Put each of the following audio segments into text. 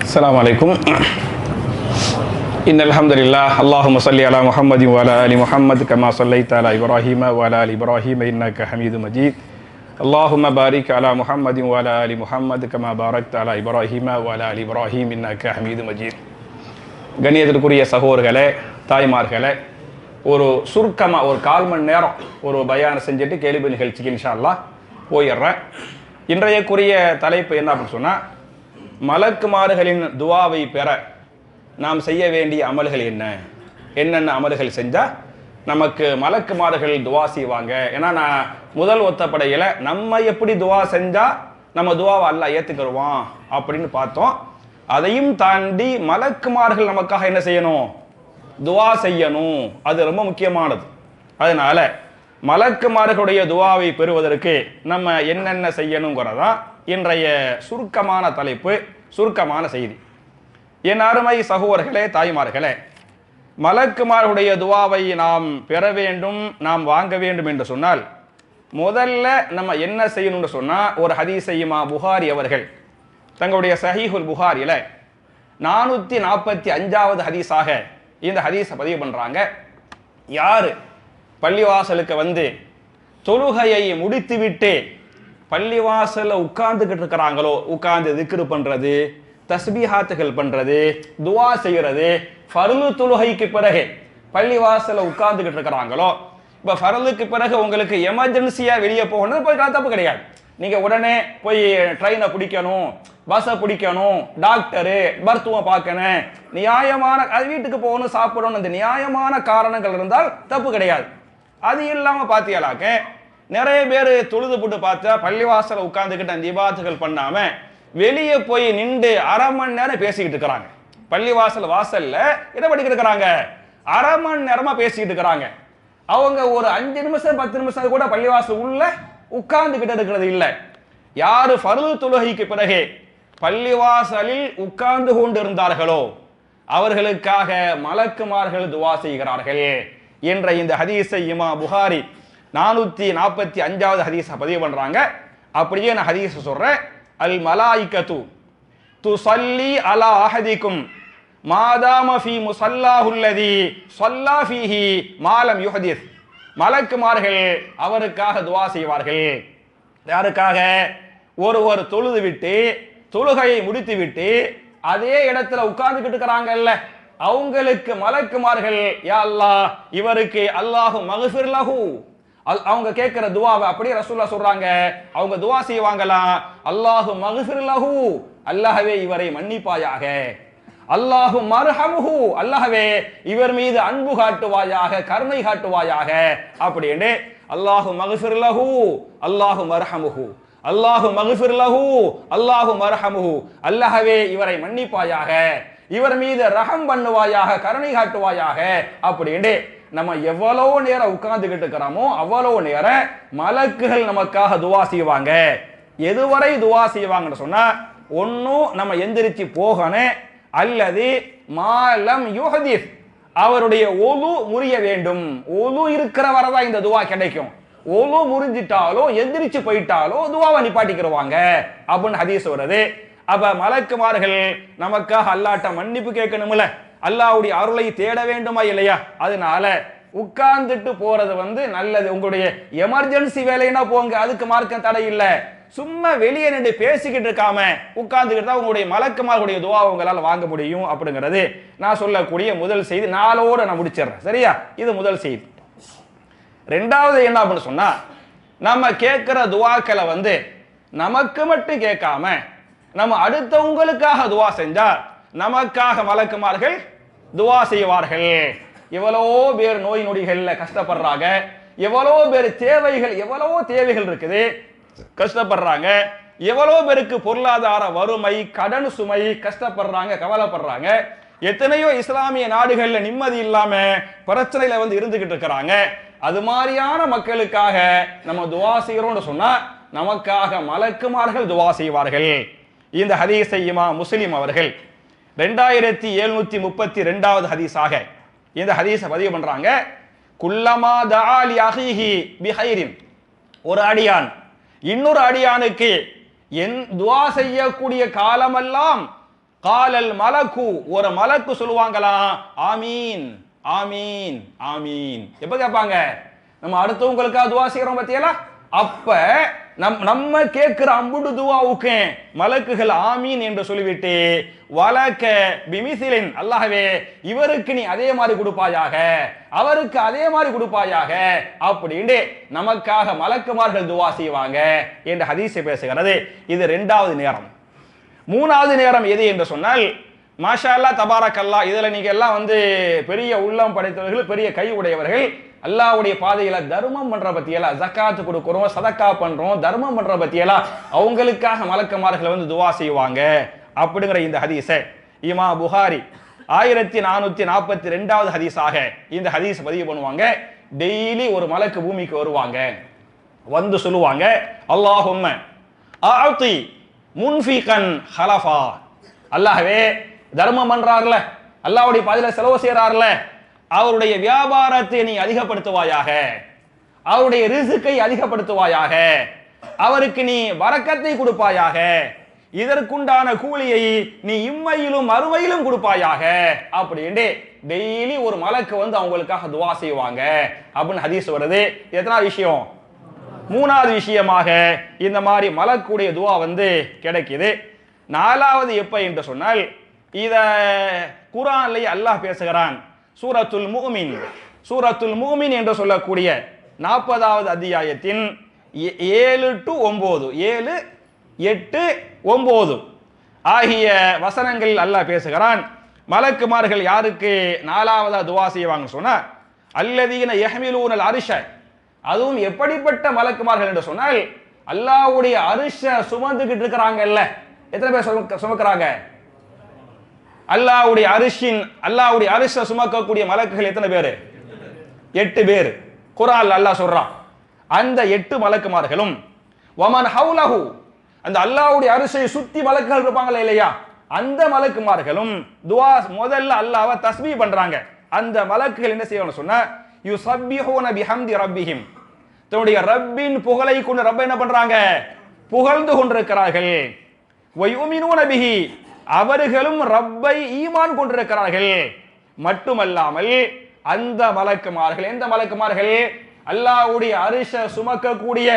அஸ்ஸலாமு அலைக்கும். இன்னல் ஹம்துலில்லாஹ். அல்லாஹும்ம ஸல்லி அலா முஹம்மதி வ அலா ஆலி முஹம்மத் கமா ஸல்லைத அலா இப்ராஹீம வ அலா ஆலி இப்ராஹீம இன்னக ஹமீதும் மஜீத். அல்லாஹும்ம பாரிக் அலா முஹம்மதி வ அலா ஆலி முஹம்மத் கமா பாரக்த அலா இப்ராஹீம வ அலா ஆலி இப்ராஹீம் இன்னக ஹமீதும் மஜீத். கண்ணியத்திற்குரிய சகோதரர்களே, தாய்மார்களே, ஒரு சுருக்கமாக ஒரு 1/4 மணி நேரம் ஒரு பயான் செஞ்சுட்டு கேள்வி நிகழ்ச்சிக்கு இன்ஷா அல்லாஹ் போயிடுறேன். இன்றையக்குரிய தலைப்பு என்ன அப்படின்னு சொன்னால், மலக்குமார்களின் துவாவை பெற நாம் செய்ய வேண்டிய அமல்கள் என்னென்ன அமல்கள் செஞ்சால் நமக்கு மலக்குமார்கள் துவா செய்வாங்க. ஏன்னா நான் முதல் ஒத்தப்படையில் நம்ம எப்படி துவா செஞ்சால் நம்ம துவாவை அல்லாஹ் ஏற்றுக்கிடுவான் அப்படின்னு பார்த்தோம். அதையும் தாண்டி மலக்குமார்கள் நமக்காக என்ன செய்யணும்? துவா செய்யணும். அது ரொம்ப முக்கியமானது. அதனால மலக்குமார்களுடைய துவாவை பெறுவதற்கு நம்ம என்னென்ன செய்யணுங்கிறதா இன்றைய சுருக்கமான தலைப்பு, சுருக்கமான செய்தி. என் அருமை சகோதரர்களே, தாய்மார்களே, மலக்குமார்களுடைய துவாவை நாம் பெற வேண்டும், நாம் வாங்க வேண்டும் என்று சொன்னால் முதல்ல நம்ம என்ன செய்யணும்னு சொன்னால், ஒரு ஹதீஸை இமாம் புகாரி அவர்கள் தங்களுடைய சஹீஹுல் புகாரில 445வது ஹதீஸாக இந்த ஹதீஸை பதிவு பண்றாங்க. யாரு பள்ளிவாசலுக்கு வந்து தொழுகையை முடித்துவிட்டு பள்ளிவாசல்ல உட்கார்ந்துகிட்டு இருக்கிறாங்களோ, உட்கார்ந்து திக்ரு பண்றது, தஸ்பீஹாத்துகள் பண்றது, துவா செய்யறது, ஃபர்லு தொழுகைக்கு பிறகு பள்ளிவாசல்ல உட்கார்ந்துகிட்டு இருக்கிறாங்களோ, இப்ப ஃபர்லுக்கு பிறகு உங்களுக்கு எமர்ஜென்சியா வெளியே போகணும், போய் தப்பு கிடையாது. நீங்க உடனே போய் ட்ரெயினை பிடிக்கணும், பஸ்ஸை பிடிக்கணும், டாக்டரு மருத்துவம் பார்க்கணும், நியாயமான வீட்டுக்கு போகணும், சாப்பிடணும், இந்த நியாயமான காரணங்கள் இருந்தால் தப்பு கிடையாது. அது இல்லாம பாத்தியாலாக்க நிறைய பேர் தொழுது போட்டு பார்த்தா பள்ளிவாசல உட்கார்ந்துக்கிட்டு அந்த இபாத்துகள் பண்ணாம வெளியே போய் நின்று 1/2 மணி நேரம் பேசிக்கிட்டு இருக்கிறாங்க. பள்ளிவாசல் வாசல்ல என்ன பண்ணிக்கிட்டு இருக்கிறாங்க? 1/2 மணி நேரமா பேசிக்கிட்டு இருக்கிறாங்க. அவங்க ஒரு 5 நிமிஷம் 10 நிமிஷம் கூட பள்ளிவாசல் உள்ள உட்கார்ந்துகிட்டு இருக்கிறது இல்லை. யாரு ஃபர்து தொழுகைக்கு பிறகு பள்ளிவாசலில் உட்கார்ந்து கொண்டு இருந்தார்களோ அவர்களுக்காக மலக்குமார்கள் துவா செய்கிறார்கள் என்ற இந்த ஹதீஸை இமாம் புகாரி 445வது ஹதீஸை பதிவு பண்றாங்க. அப்படியே நான் ஹதீஸை சொல்றேன். அல் மலாயிகத்து துஸல்லி அலா அஹதிக்கும் மாதாம ஃபீ முஸல்லாஹுல்லதி ஸல்லா ஃபீஹி மாலம் யுஹதிஸ். மலக்குமார்கள் அவருக்காக துவா செய்வார்கள். யாருக்காக? ஒருவர் தொழுது விட்டு தொழுகையை முடித்து விட்டு அதே இடத்துல உட்கார்ந்துகிட்டு இருக்கிறாங்கல்ல, அவங்களுக்கு மலக்குமார்கள் யா அல்லாஹ் இவருக்கு அல்லாஹு மக்ஃபிர் லஹு, அவங்க கேட்கிற துவாவை அப்படியே ரசூலுல்லாஹ் சொல்றாங்க. அவங்க துவா செய்வாங்களா, அல்லாஹு மக்ஃபிர் லஹு, அல்லாஹ்வே இவரை மன்னிப்பாயாக, அல்லாஹு மர்ஹமுஹு, அல்லாஹ்வே இவர் மீது அன்பு காட்டுவாயாக, கருணை காட்டுவாயாக அப்படின்னு அல்லாஹு மக்ஃபிர் லஹு அல்லாஹு மர்ஹமுஹு, அல்லாஹு மக்ஃபிர் லஹு அல்லாஹு மர்ஹமுஹு, அல்லாஹ்வே இவரை மன்னிப்பாயாக, இவர் மீது ரஹம் பண்ணுவாயாக, கருணை காட்டுவாயாக அப்படின்னு நம்ம எவ்வளவு நேரம் உட்கார்ந்துகிட்டு இருக்கிறோமோ அவ்வளவு நேரம் மலக்குகள் நமக்காக துவா செய்வாங்க. எதுவரை துவா செய்வாங்கன்னு சொன்னா, ஒன்னும் நம்ம எந்திரிச்சு போகணும், அல்லது மாலம் யுஹதிஸ் அவருடைய ஒலு முறிய வேண்டும். ஒலு இருக்கிற வரதான் இந்த துவா கிடைக்கும். ஒலு முறிஞ்சிட்டாலோ எந்திரிச்சு போயிட்டாலோ துவாவை நிப்பாட்டிக்கிறவாங்க அப்படின்னு ஹதீஸ் வருது. அப்ப மலக்குமார்கள் நமக்காக அல்லாஹ்ட்ட மன்னிப்பு கேட்கணும்ல, அல்லாஹ்வுடைய அருளை தேட வேண்டுமா இல்லையா? அதனால உட்கார்ந்துட்டு போறது நல்லது. உங்களுடைய எமர்ஜென்சி வேலைன்னா போங்க, அதுக்கு மார்க்கம் தடை இல்லை. சும்மா வெளியே நின்று பேசிக்கிட்டு இருக்காம உட்கார்ந்துக்கிட்டு தான் உங்களுடைய மலக்குமார்களுடைய துவாவை உங்களால் வாங்க முடியும் அப்படிங்கிறது நான் சொல்லக்கூடிய முதல் செய்தி. நாளோட நான் முடிச்சிடுறேன், சரியா? இது முதல் செய்தி. ரெண்டாவது என்ன அப்படின்னு சொன்னா, நம்ம கேட்கிற துவாக்களை நமக்கு மட்டும் கேட்காம நம்ம அடுத்தவங்களுக்காக துவா செஞ்சா நமக்காக மலக்குமார்கள் துவா செய்வார்கள். எவ்வளோ பேர் நோய் நொடிகள்ல கஷ்டப்படுறாங்க, எவ்வளோ பேர் எவ்வளவோ தேவைகள் இருக்குது, கஷ்டப்படுறாங்க, எவ்வளோ பேருக்கு பொருளாதார வறுமை, கடன் சுமை, கஷ்டப்படுறாங்க, கவலைப்படுறாங்க. எத்தனையோ இஸ்லாமிய நாடுகள்ல நிம்மதி இல்லாம பிரச்சனையில இருந்துகிட்டு இருக்கிறாங்க. அது மாதிரியான மக்களுக்காக நம்ம துவா செய்யறோம்னு சொன்னா நமக்காக மலக்குமார்கள் துவா செய்வார்கள். இந்த ஹதீஸை இமாம் முஸ்லிம் அவர்கள் 2732வது ஹதீஸாக இந்த ஹதீஸை பதிவு பண்றாங்க. குல்லமா தஆ லி அஹீஹி பிஹைரின், ஒரு அடியான் இன்னொரு அடியானுக்கு துவா செய்யக்கூடிய காலமெல்லாம் காலல் மலக்கு, ஒரு மலக்கு சொல்லுவாங்களாம், ஆமீன் ஆமீன் ஆமீன். எப்ப கேட்பாங்க? நம்ம அடுத்தவங்களுக்காக துவா செய்யறோம் பத்தியலா, அப்ப நம்ம கேட்கிற அம்புடு துவாவுக்கு மலக்குகள் ஆமீன் என்று சொல்லிவிட்டு வலக்க பிமிசிலின், அல்லாஹ்வே இவருக்கு நீ அதே மாதிரி கொடுப்பாயாக, அவருக்கு அதே மாதிரி கொடுப்பாயாக அப்படின்னு நமக்காக மலக்குமார்கள் துவா செய்வாங்க என்று ஹதீஸ் பேசுகிறது. இது 2வது நேரம். 3வது நேரம் எது என்று சொன்னால், மாஷா அல்லாஹ் தபாரக் அல்லாஹ், இதுல நீங்க எல்லாம் பெரிய உள்ளம் படைத்தவர்கள், பெரிய கை உடையவர்கள், அல்லாஹ்வுடைய பாதையில தர்மம் பண்ற பத்தியெல்லாம், ஜக்காத்து கொடுக்கிறோம், சதக்கா பண்றோம், தர்மம் பண்ற பத்தியெல்லாம் அவங்களுக்காக மலக்குமார்கள் துவா செய்வாங்க அப்படிங்கிற இந்த ஹதீஸை இமாம் புகாரி 1442வது ஹதீஸாக இந்த ஹதீஸ் பதிவு பண்ணுவாங்க. டெய்லி ஒரு மலக்கு பூமிக்கு வருவாங்க, வந்து சொல்லுவாங்க, அல்லாஹும்ம ஆதி முன்ஃபிகன் ஹலஃபா, அல்லாஹ்வே தர்மம் பண்றார்ல, அல்லாஹ்வுடைய பாதையில செலவு செய்யறார்ல, அவருடைய வியாபாரத்தை நீ அதிகப்படுத்துவாயாக, அவருடைய ரிஸ்கை அதிகப்படுத்துவாயாக, அவருக்கு நீ வரக்கத்தை கொடுப்பாயாக, இதற்குண்டான கூலியை நீ இம்மையிலும் மறுமையிலும் கொடுப்பாயாக அப்படின்னு டெய்லி ஒரு மலக்கு அவங்களுக்காக துவா செய்வாங்க அப்படின்னு ஹதீஸ் வருது. எத்தனாவது விஷயம்? 3வது விஷயமாக இந்த மாதிரி மலக்குடைய துவா கிடைக்குது. 4வது எப்ப என்று சொன்னால், இத குர்ஆன்லயே அல்லாஹ் பேசுகிறான். சூரத்துல் முஃமின், சூரத்துல் முஃமின் என்று சொல்லக்கூடிய 40வது அத்தியாயத்தின் 7 to 9, 7, 8, 9 ஆகிய வசனங்களில் அல்லாஹ் பேசுகிறான். மலக்குமார்கள் யாருக்கு 4வதா துவா செய்வாங்கன்னு சொன்னா, அல்லதீன யஹ்மிலூனல் அர்ஷ, அதுவும் எப்படிப்பட்ட மலக்குமார்கள் என்று சொன்னால், அல்லாஹ்வுடைய அர்ஷ சுமந்துகிட்டு இருக்கிறாங்கல்ல. எத்தனை பேர் சுமக்கிறாங்க? அல்லாஹ்வுடைய அரிஷ சுமக்கக்கூடிய மலக்குகள் எத்தனை பேரு? 8 பேர். குர்ஆன்ல அல்லாஹ் சொல்றான். அந்த 8 மலக்குமார்களும் வமன் ஹவுலஹு, அந்த அல்லாஹ்வுடைய அரிஷை சுத்தி மலக்குகள் இருப்பாங்களா இல்லையா, அந்த மலக்குமார்களும் துவா முதல்ல அல்லாஹ்வை தஸ்பீஹ் பண்றாங்க. அந்த மலக்குகள் என்ன செய்வாங்கன்னு சொன்னா, யுஸப்பிஹூன பிஹம்தி ரப்பிஹிம், தன்னுடைய ரப்பின் புகழை கொண்டு ரப்பை என்ன பண்றாங்க? புகழ்ந்து கொண்டிருக்கிறார்கள். வயுமினூன பிஹி, அவர்களும் ரப்பை ஈமான் கொண்டிருக்கிறார்கள். மட்டுமல்லாமல் அந்த மலக்குமார்கள், எந்த மலக்குமார்கள்? அல்லாஹ்வுடைய அரிஷ சுமக்கக்கூடிய,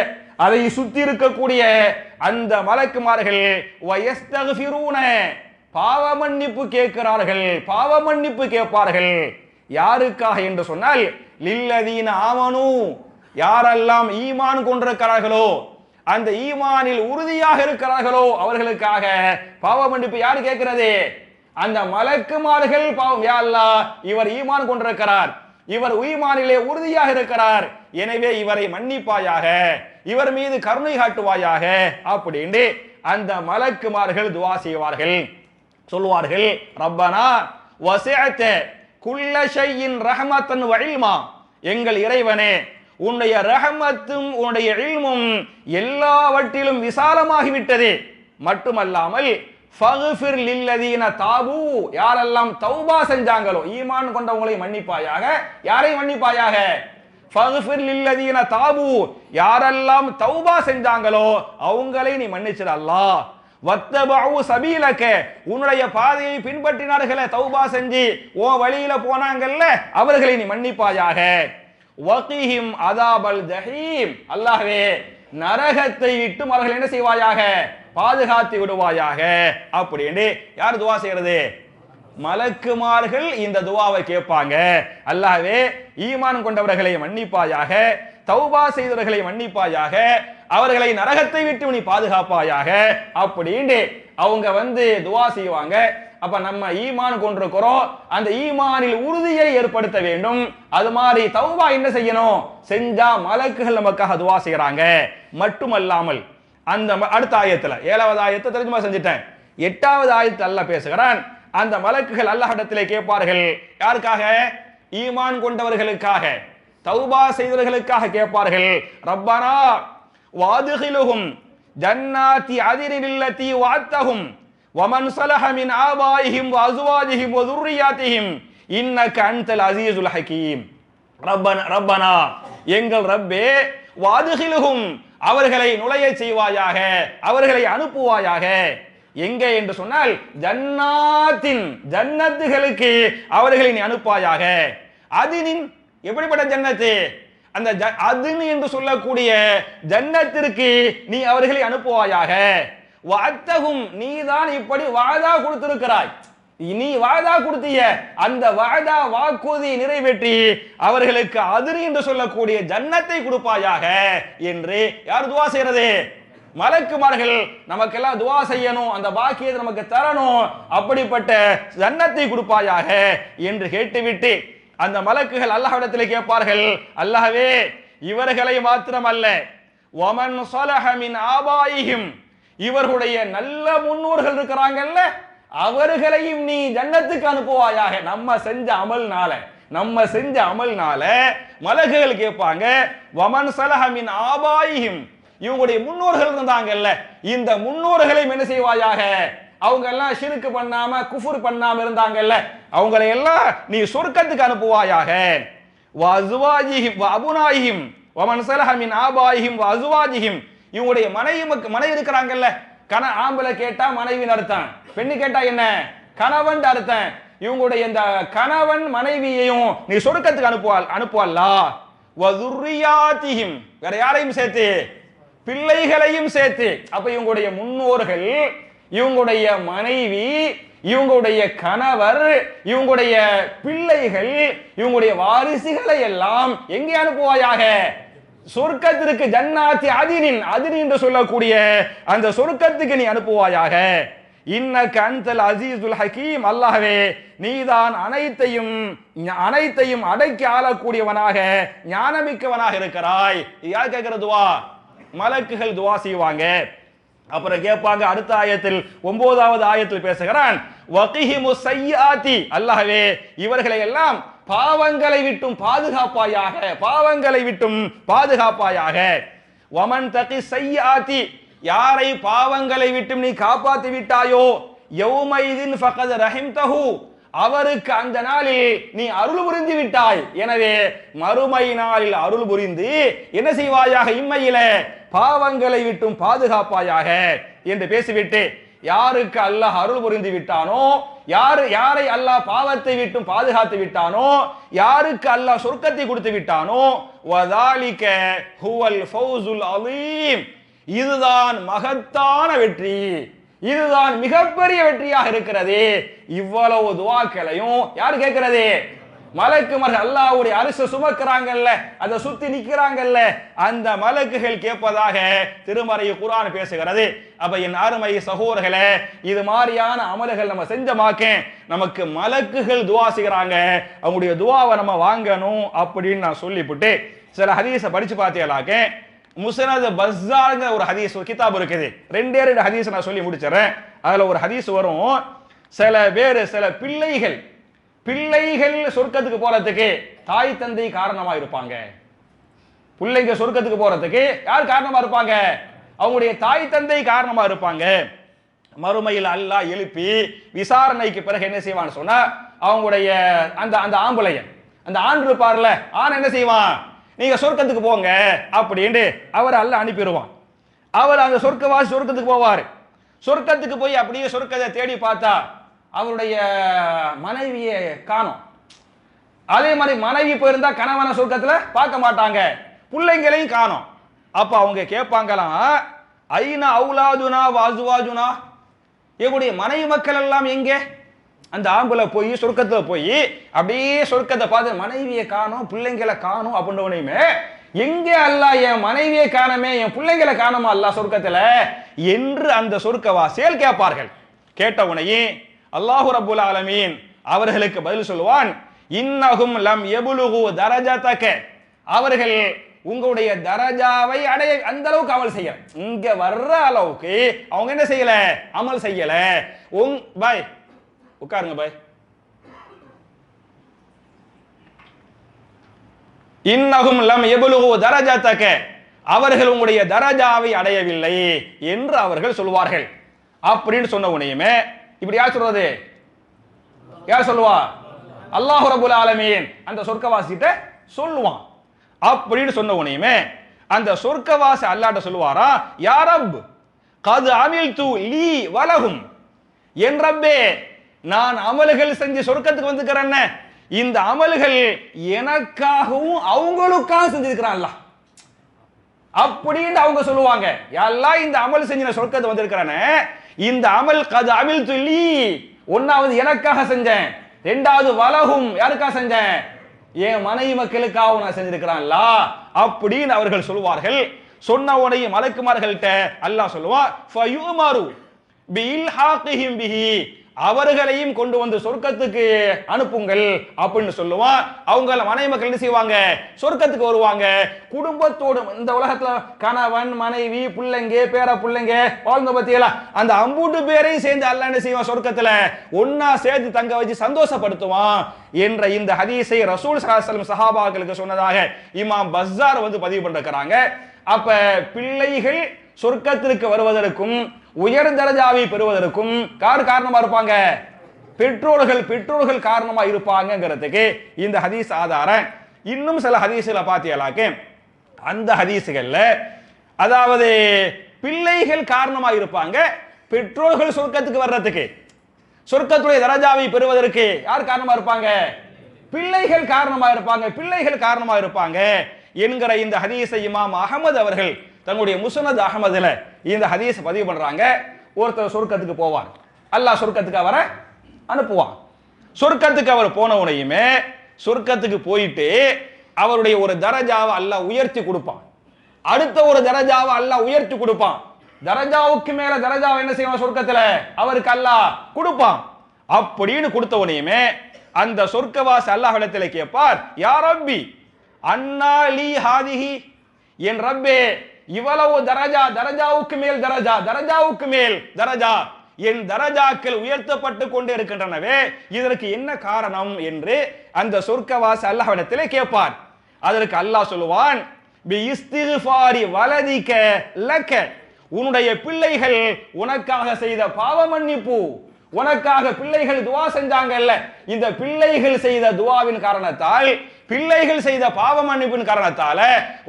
அதை சுத்தி இருக்கக்கூடிய அந்த மலக்குமார்கள் வயஸ்தக்ஃபிரூன, பாவ மன்னிப்பு கேட்கிறார்கள், பாவ மன்னிப்பு கேட்பார்கள். யாருக்காக என்று சொன்னால், லில்லதீன ஆமனு, யாரெல்லாம் ஈமான் கொண்டிருக்கிறார்களோ, அந்த ஈமானில் உறுதியாக இருக்கிறார்களோ அவர்களுக்காக பாவ மன்னிப்பு யாரு கேட்கிறது? அந்த மலக்குமார்கள். பாவம், யா அல்லாஹ் இவர் ஈமான் கொண்டிருக்கிறார், இவர் ஈமானிலே உறுதியாக இருக்கிறார், எனவே இவரை மன்னிப்பாயாக, இவர் மீது கருணை காட்டுவாயாக அப்படின்னு அந்த மலக்குமார்கள் துவா செய்வார்கள். சொல்வார்கள், ரப்பனா வஸஅத குல்ல ஷைஇன் ரஹ்மத்தன் வ இல்மா, எங்கள் இறைவனே உன்னுடைய ரஹமத்தும் உன்னுடைய இல்மும் எல்லாவற்றிலும் விசாலமாகிவிட்டது. மட்டுமல்லாமல் ஃபக்ஃபிர் லில்லதீன தாபு, யாரெல்லாம் தௌபா செஞ்சாங்களோ, ஈமான் கொண்டவங்களை மன்னிப்பாயாக. யாரை மன்னிப்பாயாக? ஃபக்ஃபிர் லில்லதீன தாபு, யாரெல்லாம் தௌபா செஞ்சாங்களோ அவங்களை நீ மன்னிச்சிடு அல்லாஹ். வத்தபஉ சபீலக, உன்னுடைய பாதையை பின்பற்றினார்களே, தௌபா செஞ்சு ஓ வழியில போனாங்கல்ல, அவர்களை நீ மன்னிப்பாயாக. வகீஹிம் அதாபல் ஜஹீம், அல்லாஹ்வே நரகத்தை விட்டு அவர்கள் என்ன செய்வாயாக? பாதுகாத்து விடுவாயாக அப்படின்னு யார் துவா செய்யறது? மலக்குமார்கள் இந்த துவாவை கேட்பாங்க. அல்லாஹ்வே ஈமான் கொண்டவர்களை மன்னிப்பாயாக, தௌபா செய்தவர்களை மன்னிப்பாயாக, அவர்களை நரகத்தை விட்டு நீ பாதுகாப்பாயாக அப்படின்னு அவங்க துவா செய்வாங்க. அப்ப நம்ம ஈமான் கொண்டிருக்கிறோம், அந்த ஈமானில் உறுதியை ஏற்படுத்த வேண்டும். அது மாதிரி தௌபா என்ன செய்யணும்? செஞ்சா மலக்குகள் நமக்காக துவா செய்யறாங்க. மட்டுமல்லாமல் அந்த அடுத்த ஆயத்துல 7வது ஆயத்தை தர்ஜுமா செஞ்சிட்டேன். 8வது ஆயத்தில் அல்லாஹ் பேசுகிறான். அந்த மலக்குகள் அல்லாஹ்விடத்திலே கேட்பார்கள். யாருக்காக? ஈமான் கொண்டவர்களுக்காக, தௌபா செய்தவர்களுக்காக கேட்பார்கள். ரப்பனா வாதுகிலுஹும் ஜன்னாத்தி அதிரில்லதி வஅத்தஹும் வமன் ஸலஹ மின் ஆபாயிஹிம் வ அஸ்வாஜிஹிம் வ ذُرِّيَّاتِهِمْ இன்னக அன்தல் அஸீஸுல் ஹகீம். ரப்பனா, எங்கள் ரப்பே, வாதுகிலுஹும், அவர்களை நுழைய செய்வாயாக, அவர்களை அனுப்புவாயாக. எங்கே என்று சொன்னால் ஜன்னாத்தின் ஜன்னத்துகளுக்கு அவர்களை நீ அனுப்பாயாக. அதினின் எப்படிப்பட்ட ஜன்னத்து? அந்த அதின் என்று சொல்லக்கூடிய ஜன்னத்திற்கு நீ அவர்களை அனுப்புவாயாக. வஅத்தஹும் நீதான் இப்படி வாதா கொடுத்திருக்கிறாய். நீ வாதா கொடுத்திய அந்த வாதா வாக்குறுதியை நிறைவேற்றி அவர்களுக்கு அதிரி என்று சொல்லக்கூடிய ஜன்னத்தை கொடுப்பாயாக என்று யார் துவா செய்யறது? மலக்குமார்கள் நமக்கெல்லாம் துவா செய்யணும், அந்த பாக்கியத்தை நமக்கு தரணும், அப்படிப்பட்ட ஜன்னத்தை கொடுப்பாயாக என்று கேட்டுவிட்டு அந்த மலக்குகள் அல்லாஹ்விடத்தில் கேட்பார்கள், அல்லாஹ்வே இவர்களை மாத்திரமல்ல வமன் ஸலஹ மின் ஆபாயிஹிம் இவர்களுடைய நல்ல முன்னோர்கள் இருக்கிறாங்கல்ல அவர்களையும் நீ ஜன்னத்துக்கு அனுப்புவாயாக. நம்ம செஞ்ச அமல்னால மலக்குகள் கேட்பாங்க, வமன் ஸலஹ மின் ஆபாயிஹிம் இவங்களுடைய முன்னோர்கள் இருந்தாங்கல்ல இந்த முன்னோர்களை என்ன செய்வாயாக. அவங்க எல்லாம் ஷிர்க் பண்ணாம குஃபுர் பண்ணாம இருந்தாங்கல்ல அவங்களை எல்லாம் நீ சொர்க்கத்துக்கு அனுப்புவாயாக. வ அஸ்வாஜிஹிம் வ அபுனாயிஹிம் வமன் ஸலஹ மின் ஆபாயிஹிம் வ அஸ்வாஜிஹிம் இவங்களுடைய மனைவி இருக்கிறாங்கல்ல ஆம்பளை கேட்டா மனைவின்னு அர்த்தம், பெண்ணு கேட்டா என்ன கணவன் அர்த்தம். இவங்களுடைய இந்த கணவன் மனைவியையும் நீ சொர்க்கத்துக்கு அனுப்புவல்லா. வ ذُرِّيَّاتِهِمْ வேற யாரையும் சேர்த்து பிள்ளைகளையும் சேர்த்து. அப்ப இவங்களுடைய முன்னோர்கள், இவங்களுடைய மனைவி, இவங்களுடைய கணவர், இவங்களுடைய பிள்ளைகள், இவங்களுடைய வாரிசுகளை எல்லாம் எங்கே அனுப்புவாயாக? சொர்க்கத்திற்கு. ஜன்னாத்தி அதினின் என்று சொல்லக்கூடிய அந்த சொர்க்கத்துக்கு நீ அனுப்புவாயாக. இன்னக அன்தல் அஸீஸுல் ஹகீம் அல்லாஹ்வே நீதான் அனைத்தையும் அடக்கி ஆளக்கூடியவனாக ஞானமிக்கவனாக இருக்கிறாய். யார் கேட்கிற துவா? மலக்குகள் துவா செய்வாங்க. அப்புறம் கேட்பாங்க அடுத்த ஆயத்தில் 9வது ஆயத்தில் பேசுகிறான், வகிஹிமுஸ் ஸய்யாத்தி அல்லாஹ்வே இவர்களை எல்லாம் பாவங்களை விட்டும் பாதுகாப்பாயாக. வமன் தகி ஸய்யாத்தி யாரை பாவங்களை விட்டும் நீ காப்பாற்றி விட்டாயோ யௌமைதின் ஃபகத் ரஹிம்தஹு அவருக்கு அந்த நாளில் நீ அருள் புரிந்து விட்டாய். எனவே மறுமை நாளில் அருள் புரிந்து என்ன செய்வாயாக? இம்மையில பாவங்களை விட்டும் பாதுகாப்பாயாக என்று பேசிவிட்டு யாருக்கு அல்லாஹ் அருள் புரிந்து விட்டானோ, யாரை அல்லாஹ் பாவத்தை விட்டும் பாதுகாத்து விட்டானோ, யாருக்கு அல்லாஹ் சொர்க்கத்தை கொடுத்து விட்டானோ வதாலிக ஹுவல் ஃபௌசுல் அலீம் இதுதான் மகத்தான வெற்றி, இதுதான் மிகப்பெரிய வெற்றியாக இருக்கிறது. இவ்வளவு துஆக்களையும் யார் கேட்கிறது? மலக்குமார்கள் அல்லாஹ்வுடைய அரிசை சுமக்கிறாங்கல்ல, அதை சுத்தி நிக்கிறாங்கல்ல, அந்த மலக்குகள் கேட்பதாக திருமறை குர்ஆன் பேசுகிறது. அப்ப என் அருமை சகோதரர்களே, இது மாதிரியான அமல்கள் நம்ம செஞ்சமாக்க நமக்கு மலக்குகள் துஆ செய்கிறாங்க, அவங்களுடைய துஆவை நம்ம வாங்கணும் அப்படின்னு நான் சொல்லிவிட்டு சில ஹதீஸை படிச்சு பார்த்தீங்களாக்க முஸ்னத் பஸ்ஸார்ங்கிற ஒரு ஹதீஸ் ஒரு கிதாப் இருக்குது. ரெண்டு ஹதீஸ் நான் சொல்லி முடிச்சிடறேன். அதுல ஒரு ஹதீஸ் வரும், சில பிள்ளைகள் சொர்க்கத்துக்கு போறதுக்கு தாய் தந்தை காரணமா இருப்பாங்க. பிள்ளைங்க சொர்க்கத்துக்கு போறதுக்கு யார் காரணமா இருப்பாங்க? அவங்களுடைய தாய் தந்தை காரணமா இருப்பாங்க. மறுமையில் அல்லாஹ் எழுப்பி விசாரணைக்கு பிறகு என்ன செய்வான்னு சொன்னா அவங்களுடைய அந்த ஆம்பளைய அந்த ஆண் இருப்பார்ல, ஆண் என்ன செய்வான்? நீங்க சொர்க்கத்துக்கு போங்க அப்படின்னு அவர் அல்லாஹ் அனுப்பிடுவான். அவர் அந்த சொர்க்கத்துக்கு போவார். சொர்க்கத்துக்கு போய் அப்படியே சொர்க்கத்தை தேடி பார்த்தா அவருடைய மனைவியை காணோம். அதே மாதிரி மனைவி போயிருந்தா கணவன சொர்க்கத்துல பார்க்க மாட்டாங்க, பிள்ளைங்களையும் காணோம். அப்ப அவங்க கேட்பாங்களாம், ஐனா அவுலாதுனா வாசுவாஜுனா எங்களுடைய மனைவி மக்கள் எல்லாம் எங்கே? அந்த ஆம்பளை போய் சொர்க்கத்துல போய் அப்படியே சொர்க்கத்தை பார்த்து மனைவியை காணோம், பிள்ளைங்களை காணோம் அப்படின்னே எங்கே அல்லாஹ் என் மனைவியை காணமே, என் பிள்ளைங்களை காணோமா அல்லாஹ் சொர்க்கத்துல என்று அந்த சொர்க்கவாசிகள் கேட்பார்கள். கேட்ட உடனே அல்லாஹு ரப்புல் ஆலமீன் அவர்களுக்கு பதில் சொல்லுவான், இன்னஹும் லம் யபுலுகு தரஜதக அவர்கள் உங்களுடைய தரஜாவை அடைய அந்த அளவுக்கு அமல் செய்யல, இங்க வர்ற அளவுக்கு அவங்க என்ன செய்யல? அமல் செய்யல. பாய் உட்காருங்க பாய். இன்னஹும் லம் யபுலுகு தரஜதக அவர்கள் உங்களுடைய தரஜாவை அடையவில்லை என்று அவர்கள் சொல்வார்கள். அப்படின்னு சொன்ன உடனேயுமே இப்படி யார் சொல்றது? யார் சொல்லுவா? அல்லாஹ் ரப்புல் ஆலமீன் அந்த சொர்க்கவாசிட்ட சொல்லுவான். அப்படின்னு சொன்ன உடனேயுமே அந்த சொர்க்கவாசி அல்லாஹ்ட்ட சொல்லுவாரா, யா ரப் கது அமில்து லீ வலகும், என் ரப்பே நான் அமல்கள் செஞ்சு சொர்க்கத்துக்கு வந்துக்கிறேன், இந்த அமல்கள் எனக்காகவும் அவங்களுக்காக செஞ்சிருக்கிறான்ல அப்படின்னு அவங்க சொல்லுவாங்க. எல்லாம் இந்த அமல் செஞ்சு நான் சொர்க்கத்துக்கு வந்திருக்கிறேன்னு, இந்த அமல் கது அமில்து லீ, ஒன்னாவது எனக்காக செஞ்சேன், ரெண்டாவது வலகும் யாருக்காக செஞ்சேன், என் மனைவி மக்களுக்காக நான் செஞ்சிருக்கிறான்ல அப்படின்னு அவர்கள் சொல்லுவார்கள். சொன்ன உடனே மலக்குமார்கள்ட்ட அல்லாஹ் சொல்லுவான், ஃபயுமரு பில்ஹாகிஹிம் பிஹி, அவர்களையும் கொண்டு வந்து சொர்க்கத்துக்கு அனுப்புங்கள் அப்படின்னு சொல்லுவான். அவங்க மனைவி மக்கள் என்ன செய்வாங்க, சொர்க்கத்துக்கு வருவாங்க. குடும்பத்தோடு இந்த உலகத்துல கணவன் மனைவி பிள்ளைங்க பேர பிள்ளைங்க வாழ்ந்த பத்தியெல்லாம் அந்த அம்பூட்டு பேரையும் சேர்ந்து அல்லாஹ் என்ன செய்வான், சொர்க்கத்துல ஒன்னா சேர்த்து தங்க வச்சு சந்தோஷப்படுத்துவான் என்ற இந்த ஹதீஸை ரசூல் ஸல்லல்லாஹு அலைஹி வஸல்லம் சஹாபாக்களுக்கு சொன்னதாக இமாம் பஸ்ஸார் வந்து பதிவு பண்ணிருக்கிறாங்க. அப்ப பிள்ளைகள் சொர்க்கத்திற்கு வருவதற்கும் உயர் தரஜாவை பெறுவதற்கும் காரணமா இருப்பாங்க, பெற்றோர்கள் காரணமா இருப்பாங்கிறதுக்கு இந்த ஹதீஸ் ஆதாரம். இன்னும் சில ஹதீஸ்களை பார்த்தீங்களாக்க அந்த ஹதீஸ்கள்ல அதாவது பிள்ளைகள் காரணமா இருப்பாங்க, பெற்றோர்கள் சொர்க்கத்துக்கு வர்றதுக்கு, சொர்க்கத்துடைய தரஜாவை பெறுவதற்கு யார் காரணமா இருப்பாங்க, பிள்ளைகள் காரணமா இருப்பாங்க என்கிற இந்த ஹதீஸை இமாம் அஹமது அவர்கள் தன்னுடைய முஸ்னத் அஹமதுல இந்த ஹதீஸ் பதிவு பண்றாங்க. ஒருத்தர் சொர்க்கத்துக்கு போவார், அல்லாஹ் சொர்க்கத்துக்கு அவரை அனுப்புவான். சொர்க்கத்துக்கு அவர் போன உடனேயுமே சொர்க்கத்துக்கு போயிட்டு அவருடைய ஒரு தரஜாவை அல்லாஹ் உயர்த்தி கொடுப்பான், அடுத்த ஒரு தரஜாவை அல்லாஹ் உயர்த்தி கொடுப்பான். தரஜாவுக்கு மேல தரஜாவை என்ன செய்வான், சொர்க்கத்துல அவருக்கு அல்லாஹ் கொடுப்பான். அப்படின்னு கொடுத்த உடனேயுமே அந்த சொர்க்கவாசி அல்லாஹ்விடத்துல கேட்பார், யா ரப்பி அன்னா லீ ஹாதிஹி, என் ரப்பே இவ்வளவு தரஜாவுக்கு மேல் தரஜா என் தரஜாக்கள் உயர்த்தப்பட்டு கொண்டே இருக்கின்றனவே, இதற்கு என்ன காரணம் என்று அந்த சொர்க்கவாசி அல்லாஹ்விடத்திலே கேட்பார். அதற்கு அல்லாஹ் சொல்லுவான், பி இஸ்திக்ஃபாரி வலதிக லக, உன்னுடைய பிள்ளைகள் உனக்காக செய்த பாவ மன்னிப்பு, உனக்காக பிள்ளைகள் துவா செஞ்சாங்கல்ல, இந்த பிள்ளைகள் செய்த துவாவின் காரணத்தால், பிள்ளைகள் செய்த பாவ மன்னிப்பின் காரணத்தால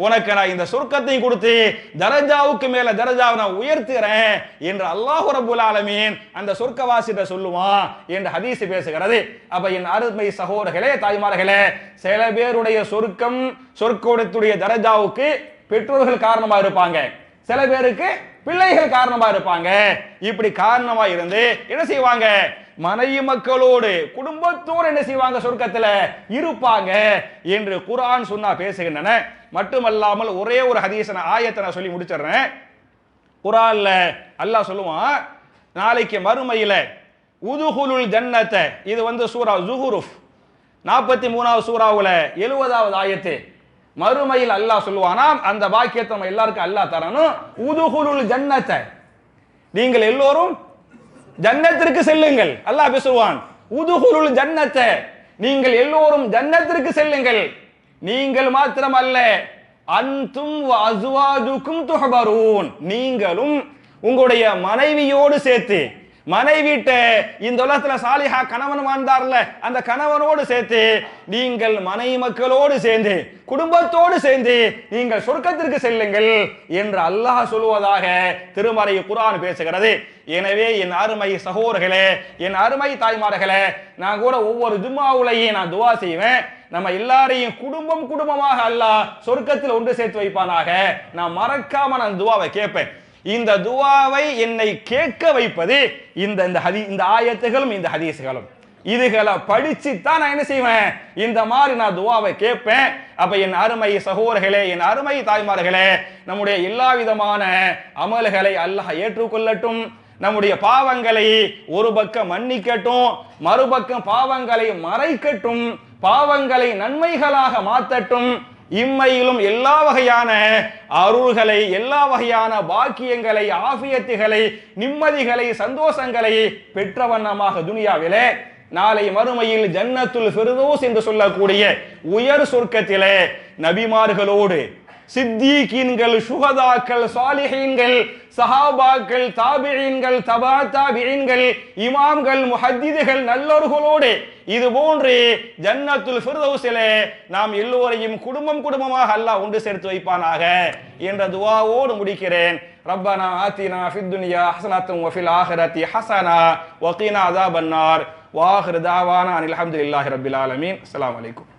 உனக்கு நான் இந்த சொர்க்கத்தை கொடுத்து தரஜாவுக்கு மேல தரஜாவை நான் உயர்த்துகிறேன் என்று அல்லாஹ் ரப்பல் ஆலமீன் அந்த சொர்க்கவாசிட்ட சொல்லுவான் என்று ஹதீஸ் பேசுகிறது. அப்ப என் அருமை சகோதரர்களே தாய்மார்களே, சில பேருடைய சொர்க்கத்துடைய தரஜாவுக்கு பெற்றோர்கள் காரணமா இருப்பாங்க, சில பேருக்கு பிள்ளைகள் காரணமா இருப்பாங்க. இப்படி காரணமா இருந்து என்ன செய்வாங்க, மனைவி மக்களோடு குடும்பத்தோடு என்ன செய்வாங்க, சொர்க்கத்துல இருப்பாங்க என்று குர்ஆன் சுன்னா பேசுகின்றன. மட்டுமல்லாமல் ஒரே ஒரு ஹதீஸ் ஆயத்தை நான் சொல்லி முடிச்சிடுறேன். குர்ஆன்ல அல்லாஹ் சொல்லுவான், நாளைக்கு மறுமையில உதுகுலுல் ஜன்னத, இது வந்து சூரா ஜுஹுருஃப் 43வது சூராவுல 70வது ஆயத்து. மறுமையில் அல்லாஹ் சொல்லுவானாம், அந்த பாக்கியத்தை நம்ம எல்லாருக்கும் அல்லாஹ் தரணும். உதுகுலுல் ஜன்னத, நீங்கள் எல்லோரும் ஜன்னத்திற்கு செல்லுங்கள். அல்லாஹ் பேசுவான், உதுகுலுல் ஜன்னத, நீங்கள் எல்லோரும் ஜன்னத்திற்கு செல்லுங்கள். நீங்கள் மாத்திரம் அல்ல, அன்தும் வ அஸ்வாஜுக்கும் துஹபரூன், நீங்களும் உங்களுடைய மனைவியோடு சேர்த்து, மனைவிட்ட இந்த உலகத்துல சாலிஹா கணவன் வாழ்ந்தார்ல, அந்த கணவனோடு சேர்த்து நீங்கள் மனைவி மக்களோடு சேர்ந்து குடும்பத்தோடு சேர்ந்து நீங்கள் சொர்க்கத்திற்கு செல்லுங்கள் என்று அல்லாஹ் சொல்லுவதாக திருமறை குர்ஆன் பேசுகிறது. எனவே என் அருமை சகோதரர்களே, என் அருமை தாய்மார்களே, நான் கூட ஒவ்வொரு ஜும்மாவுலையும் நான் துவா செய்வேன், நம்ம எல்லாரையும் குடும்பமாக அல்லாஹ் சொர்க்கத்தில் ஒன்று சேர்த்து வைப்பானாக. நான் மறக்காம நான் துவாவை கேட்பேன். இந்த துவாவை என்னை கேட்க வைப்பது இந்த ஆயத்துகளும் இந்த ஹதீஸ்களும். இதுகளை படிச்சுத்தான் நான் என்ன செய்வேன், இந்த மாதிரி நான் துவாவை கேட்பேன். அப்ப என் அருமை சகோதரர்களே, என் அருமை தாய்மார்களே, நம்முடைய எல்லா விதமான அமல்களை அல்லாஹ் ஏற்றுக்கொள்ளட்டும். நம்முடைய பாவங்களை ஒரு பக்கம் மன்னிக்கட்டும், மறுபக்கம் பாவங்களை மறைக்கட்டும், பாவங்களை நன்மைகளாக மாற்றட்டும். இம்மையிலும் எல்லா வகையான அருள்களை, எல்லா வகையான பாக்கியங்களை, ஆஃபியத்துகளை, நிம்மதிகளை, சந்தோஷங்களை பெற்ற வண்ணமாக துனியாவிலே, நாளை மறுமையில் ஜன்னத்துல் ஃபிர்தௌஸ் என்று சொல்லக்கூடிய உயர் சொர்க்கத்திலே நபிமார்களோடு, சித்தீகீன்கள், சுஹதாக்கள், சாலிஹீன்கள், சஹாபாக்கள், தாபிஈன்கள், தபா தாபிஈன்கள், இமாம்கள், முஹத்திதுகள், நல்லோர்களோடு இது போன்று ஜன்னத்துல் ஃபிர்தௌஸிலே நாம் எல்லோரையும் குடும்பம் குடும்பமாக அல்லாஹ் ஒன்று சேர்த்து வைப்பானாக என்ற துஆவோடு முடிக்கிறேன். ரப்பனா ஆத்தினா ஃபித் துன்யா ஹஸனத்தன் வஃபில் ஆখিরাতি ஹஸனா வகீனா அஸாபன் நார். வாஹிரு தாவானா அனில் ஹம்துலில்லாஹி ரப்பில் ஆலமீன். அஸ்ஸலாமு அலைக்கும்.